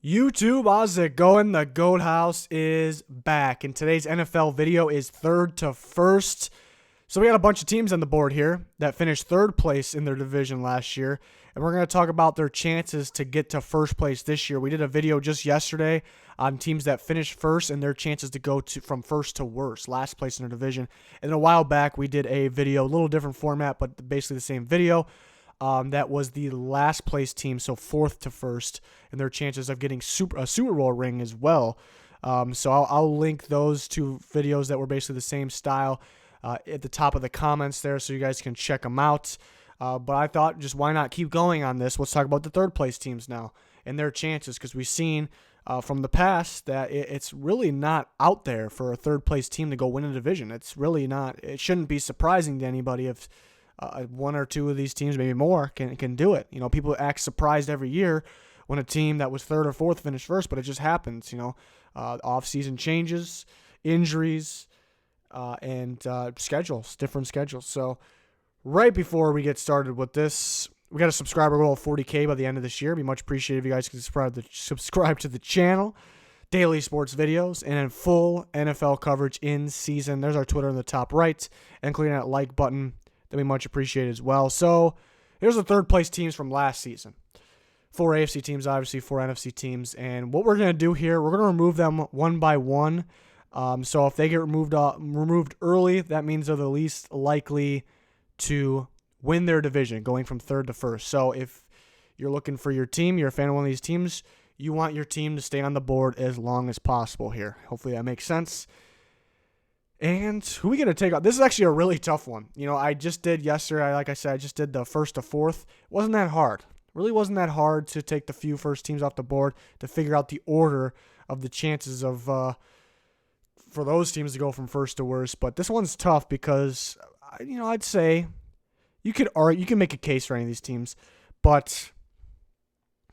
YouTube, how's it going? The Goat House is back, and today's NFL video is third to first. So we got a bunch of teams on the board here that finished third place in their division last year, and we're going to talk about their chances to get to first place this year. We did a video just yesterday on teams that finished first and their chances to go from first to worst, last place in their division. And then a while back, we did a video, a little different format, but basically the same video. That was the last place team, so fourth to first, and their chances of getting a Super Bowl ring as well. So I'll link those two videos that were basically the same style at the top of the comments there, so you guys can check them out. But I thought, just why not keep going on this? Let's talk about the third place teams now and their chances, because we've seen from the past that it's really not out there for a third place team to go win a division. It's really not. It shouldn't be surprising to anybody if one or two of these teams, maybe more, can do it. You know, people act surprised every year when a team that was third or fourth finished first, but it just happens. You know, off-season changes, injuries, and schedules, different schedules. So right before we get started with this, we got a subscriber goal of 40K by the end of this year. It'd be much appreciated if you guys could subscribe to the channel. Daily sports videos and then full NFL coverage in season. There's our Twitter in the top right, and clicking that like button. That'd be much appreciated as well. So here's the third place teams from last season. 4 AFC teams, obviously 4 NFC teams. And what we're going to do here, we're going to remove them one by one. So if they get removed early, that means they're the least likely to win their division, going from third to first. So if you're looking for your team, you're a fan of one of these teams, you want your team to stay on the board as long as possible here. Hopefully that makes sense. And who are we going to take out? This is actually a really tough one. You know, I just did yesterday, like I said, I just did the first to fourth. It wasn't that hard. Really wasn't that hard to take the few first teams off the board to figure out the order of the chances of for those teams to go from first to worst. But this one's tough because, you know, I'd say you can make a case for any of these teams. But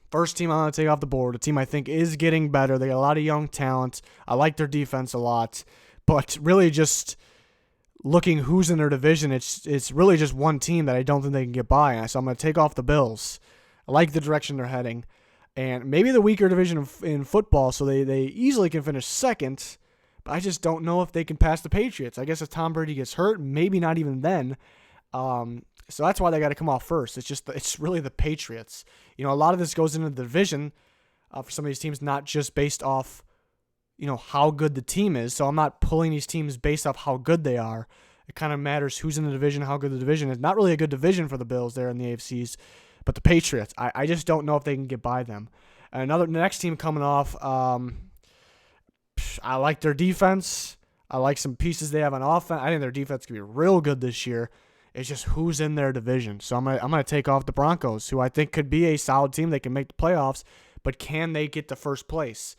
first team I'm going to take off the board, a team I think is getting better. They got a lot of young talent. I like their defense a lot. But really just looking who's in their division, it's really just one team that I don't think they can get by. So I'm going to take off the Bills. I like the direction they're heading. And maybe the weaker division in football, so they easily can finish second. But I just don't know if they can pass the Patriots. I guess if Tom Brady gets hurt, maybe not even then. So that's why they got to come off first. It's really the Patriots. You know, a lot of this goes into the division for some of these teams, not just based off, you know, how good the team is. So I'm not pulling these teams based off how good they are. It kind of matters who's in the division, how good the division is. Not really a good division for the Bills there in the AFCs, but the Patriots, I just don't know if they can get by them. And the next team coming off, I like their defense. I like some pieces they have on offense. I think their defense could be real good this year. It's just who's in their division. So I'm gonna take off the Broncos, who I think could be a solid team. They can make the playoffs, but can they get to first place?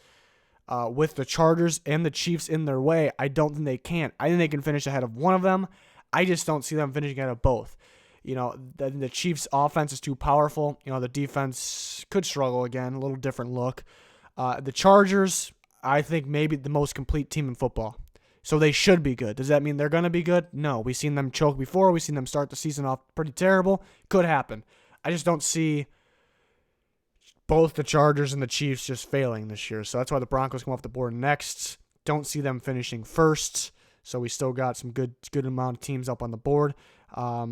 With the Chargers and the Chiefs in their way, I don't think they can. I think they can finish ahead of one of them. I just don't see them finishing ahead of both. You know, the Chiefs' offense is too powerful. You know, the defense could struggle again, a little different look. The Chargers, I think maybe the most complete team in football. So they should be good. Does that mean they're going to be good? No. We've seen them choke before. We've seen them start the season off pretty terrible. Could happen. I just don't see both the Chargers and the Chiefs just failing this year. So that's why the Broncos come off the board next. Don't see them finishing first. So we still got some good amount of teams up on the board.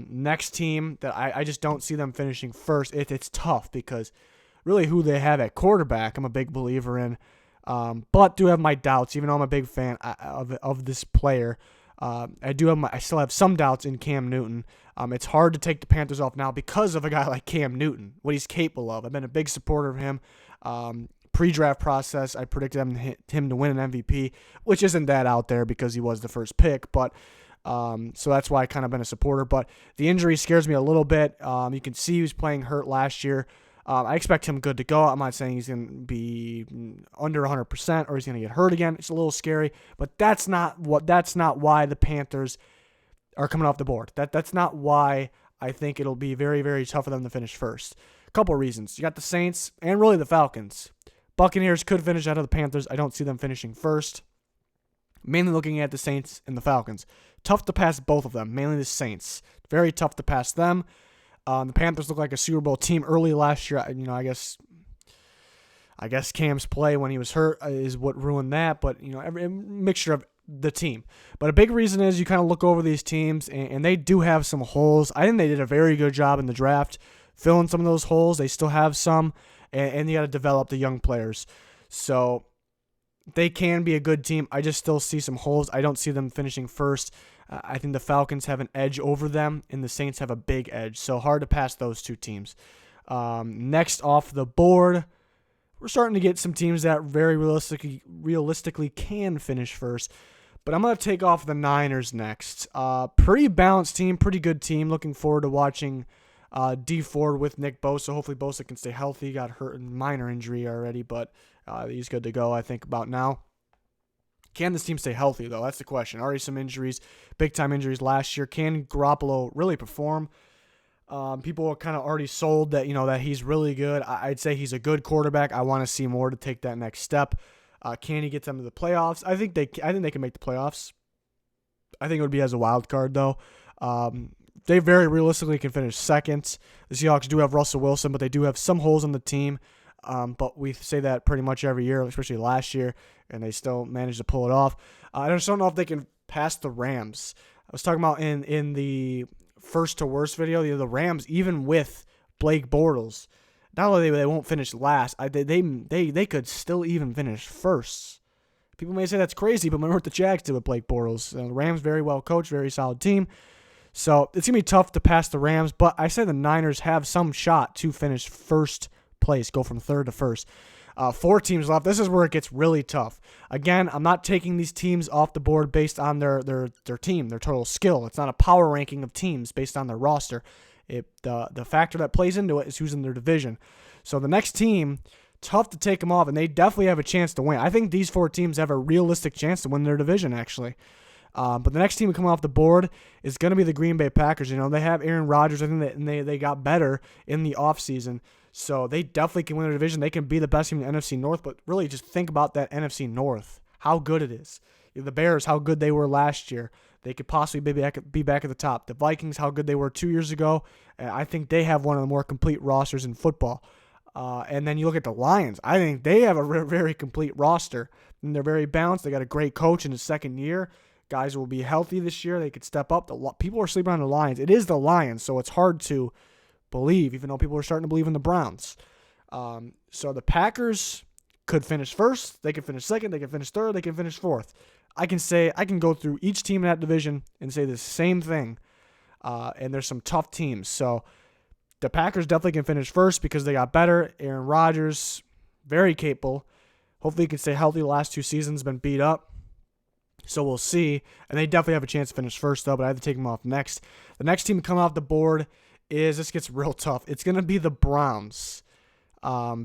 Next team that I just don't see them finishing first. It's tough because really who they have at quarterback, I'm a big believer in. But do have my doubts, even though I'm a big fan of this player. I still have some doubts in Cam Newton. It's hard to take the Panthers off now because of a guy like Cam Newton, what he's capable of. I've been a big supporter of him. Pre-draft process, I predicted him to win an MVP, which isn't that out there because he was the first pick. But so that's why I kind of been a supporter. But the injury scares me a little bit. You can see he was playing hurt last year. I expect him good to go. I'm not saying he's going to be under 100% or he's going to get hurt again. It's a little scary, but that's not why the Panthers are coming off the board. That's not why I think it'll be very, very tough for them to finish first. A couple of reasons. You got the Saints and really the Falcons. Buccaneers could finish out of the Panthers. I don't see them finishing first. Mainly looking at the Saints and the Falcons. Tough to pass both of them, mainly the Saints. Very tough to pass them. The Panthers look like a Super Bowl team early last year. You know, I guess I guess Cam's play when he was hurt is what ruined that, but a mixture of the team. But a big reason is you kind of look over these teams, and they do have some holes. I think they did a very good job in the draft filling some of those holes. They still have some, and you got to develop the young players. So they can be a good team. I just still see some holes. I don't see them finishing first. I think the Falcons have an edge over them, and the Saints have a big edge. So hard to pass those two teams. Next off the board, we're starting to get some teams that very realistically can finish first. But I'm going to take off the Niners next. Pretty balanced team, pretty good team. Looking forward to watching D Ford with Nick Bosa. Hopefully Bosa can stay healthy. He got hurt in minor injury already, but he's good to go, I think, about now. Can this team stay healthy, though? That's the question. Already some injuries, big-time injuries last year. Can Garoppolo really perform? People are kind of already sold that that he's really good. I'd say he's a good quarterback. I want to see more to take that next step. Can he get them to the playoffs? I think they can make the playoffs. I think it would be as a wild card, though. They very realistically can finish second. The Seahawks do have Russell Wilson, but they do have some holes in the team. But we say that pretty much every year, especially last year, and they still managed to pull it off. I just don't know if they can pass the Rams. I was talking about in the first to worst video, the Rams, even with Blake Bortles, not only they won't finish last, they could still even finish first. People may say that's crazy, but remember what the Jags did with Blake Bortles. The Rams, very well coached, very solid team. So it's going to be tough to pass the Rams, but I say the Niners have some shot to finish first place, go from third to first. 4 teams left. This is where it gets really tough. Again, I'm not taking these teams off the board based on their team, their total skill. It's not a power ranking of teams based on their roster. The factor that plays into it is who's in their division. So the next team, tough to take them off, and they definitely have a chance to win. I think these 4 teams have a realistic chance to win their division, actually. But the next team coming off the board is going to be the Green Bay Packers. They have Aaron Rodgers. I think they got better in the offseason. So they definitely can win their division. They can be the best team in the NFC North. But really just think about that NFC North, how good it is. The Bears, how good they were last year. They could possibly be back at the top. The Vikings, how good they were 2 years ago. I think they have one of the more complete rosters in football. And then you look at the Lions. I think they have a very complete roster. And they're very balanced. They got a great coach in his second year. Guys will be healthy this year. They could step up. People are sleeping on the Lions. It is the Lions, so it's hard to believe, even though people are starting to believe in the Browns. So the Packers could finish first. They could finish second. They could finish third. They can finish fourth. I can go through each team in that division and say the same thing. And there's some tough teams. So the Packers definitely can finish first because they got better. Aaron Rodgers, very capable. Hopefully he can stay healthy. The last 2 seasons been beat up. So we'll see. And they definitely have a chance to finish first, though, but I have to take them off next. The next team to come off the board this gets real tough. It's going to be the Browns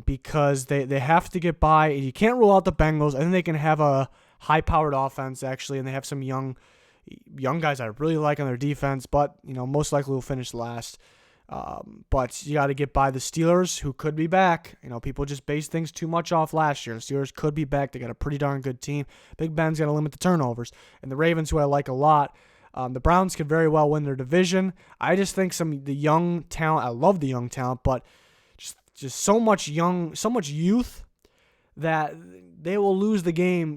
because they have to get by. You can't rule out the Bengals. I think they can have a high-powered offense, actually, and they have some young guys I really like on their defense, but most likely will finish last. But you got to get by the Steelers, who could be back. People just base things too much off last year. The Steelers could be back. They got a pretty darn good team. Big Ben's got to limit the turnovers. And the Ravens, who I like a lot, the Browns could very well win their division. I just think the young talent, I love the young talent, but just so much youth that they will lose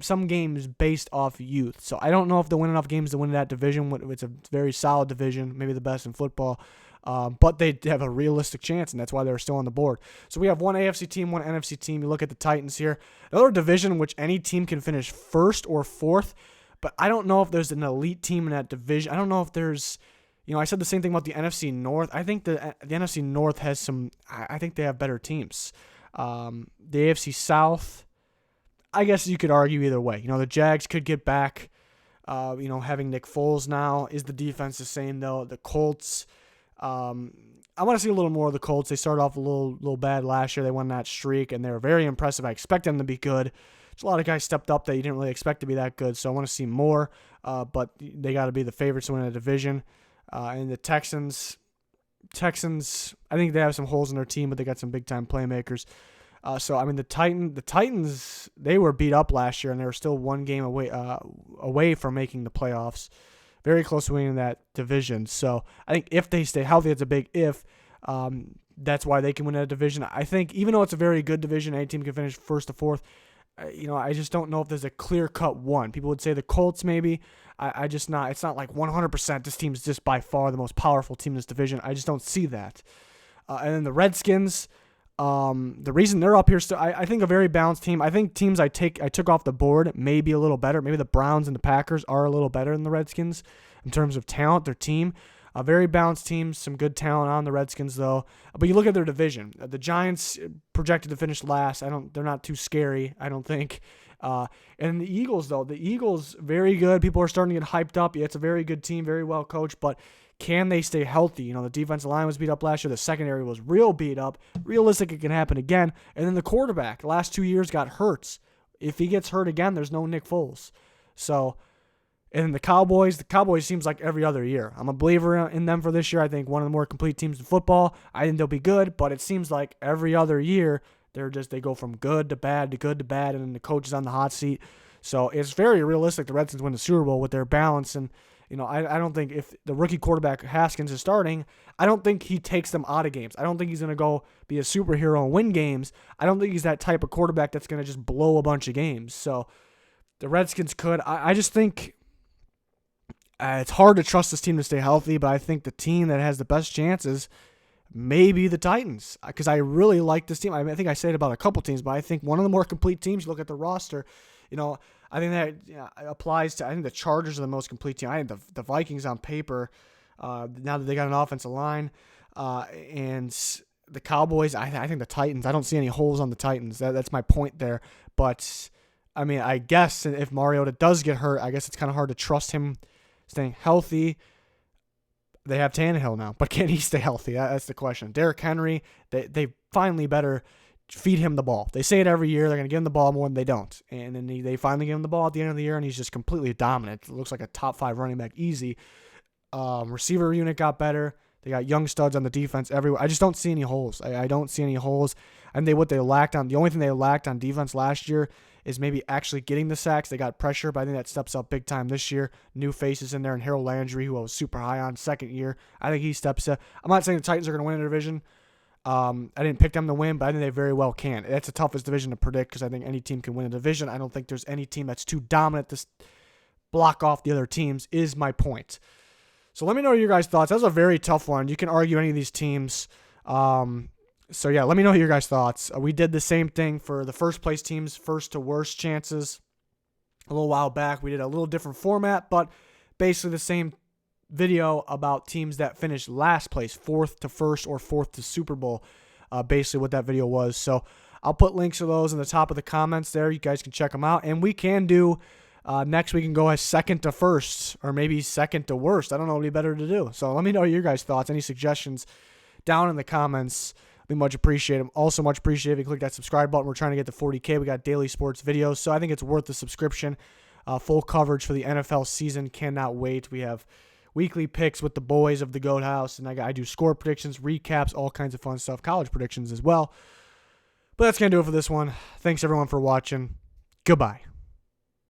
some games based off youth. So I don't know if they'll win enough games to win that division. It's a very solid division, maybe the best in football. But they have a realistic chance, and that's why they're still on the board. So we have one AFC team, one NFC team. You look at the Titans here. Another division in which any team can finish first or fourth, but I don't know if there's an elite team in that division. I don't know if there's, I said the same thing about the NFC North. I think the NFC North has I think they have better teams. The AFC South, I guess you could argue either way. The Jags could get back, having Nick Foles now. Is the defense the same, though? The Colts, I want to see a little more of the Colts. They started off a little bad last year. They won that streak, and they were very impressive. I expect them to be good. There's a lot of guys stepped up that you didn't really expect to be that good, so I want to see more. But they got to be the favorites to win a division. And the Texans, I think they have some holes in their team, but they got some big-time playmakers. The Titans, they were beat up last year, and they were still one game away from making the playoffs. Very close to winning that division. So I think if they stay healthy, it's a big if. that's why they can win that division. I think even though it's a very good division, any team can finish first to fourth. I just don't know if there's a clear-cut one. People would say the Colts maybe. I just not. It's not like 100%. This team's just by far the most powerful team in this division. I just don't see that. And then the Redskins. The reason they're up here still, I think a very balanced team. I think teams I took off the board may be a little better. Maybe the Browns and the Packers are a little better than the Redskins in terms of talent, their team. A very balanced team, some good talent on the Redskins though. But you look at their division. The Giants projected to finish last. They're not too scary, I don't think. And the Eagles though, the Eagles very good. People are starting to get hyped up. Yeah, it's a very good team, very well coached, but can they stay healthy? The defensive line was beat up last year. The secondary was real beat up. Realistic, it can happen again. And then the quarterback, the last 2 years, got hurt. If he gets hurt again, there's no Nick Foles. So, and then the Cowboys seems like every other year. I'm a believer in them for this year. I think one of the more complete teams in football. I think they'll be good, but it seems like every other year, they go from good to bad to good to bad, and then the coach is on the hot seat. So it's very realistic the Redskins win the Super Bowl with their balance. And I don't think if the rookie quarterback Haskins is starting, I don't think he takes them out of games. I don't think he's going to go be a superhero and win games. I don't think he's that type of quarterback that's going to just blow a bunch of games. So the Redskins could. I just think it's hard to trust this team to stay healthy, but I think the team that has the best chances may be the Titans, because I really like this team. I think I said it about a couple teams, but I think one of the more complete teams. You look at the roster, I think that applies to. I think the Chargers are the most complete team. I think the Vikings on paper, now that they got an offensive line, and the Cowboys. I think the Titans. I don't see any holes on the Titans. That's my point there. But I mean, I guess if Mariota does get hurt, I guess it's kind of hard to trust him staying healthy. They have Tannehill now, but can he stay healthy? That's the question. Derrick Henry. They finally better feed him the ball. They say it every year. They're going to give him the ball more than they don't. And then they finally give him the ball at the end of the year, and he's just completely dominant. It looks like a top 5 running back easy. Receiver unit got better. They got young studs on the defense everywhere. I just don't see any holes. I don't see any holes. And the only thing they lacked on defense last year is maybe actually getting the sacks. They got pressure, but I think that steps up big time this year. New faces in there, and Harold Landry, who I was super high on second year. I think he steps up. I'm not saying the Titans are going to win the division. I didn't pick them to win, but I think they very well can. That's the toughest division to predict because I think any team can win a division. I don't think there's any team that's too dominant to block off the other teams, is my point. So let me know your guys' thoughts. That was a very tough one. You can argue any of these teams. So yeah, let me know your guys' thoughts. We did the same thing for the first place teams, first to worst chances. A little while back, we did a little different format, but basically the same video about teams that finished last place, fourth to first or fourth to Super Bowl. Basically what that video was. So I'll put links to those in the top of the comments there. You guys can check them out. And we can do, next we can go as second to first or maybe second to worst. I don't know what would be better to do. So let me know your guys' thoughts. Any suggestions down in the comments. Be much appreciated. Also much appreciated if you click that subscribe button. We're trying to get to 40K. We got daily sports videos. So I think it's worth the subscription. Full coverage for the NFL season. Cannot wait. We have weekly picks with the boys of the Goat House, and I do score predictions, recaps, all kinds of fun stuff, college predictions as well. But that's going to do it for this one. Thanks, everyone, for watching. Goodbye.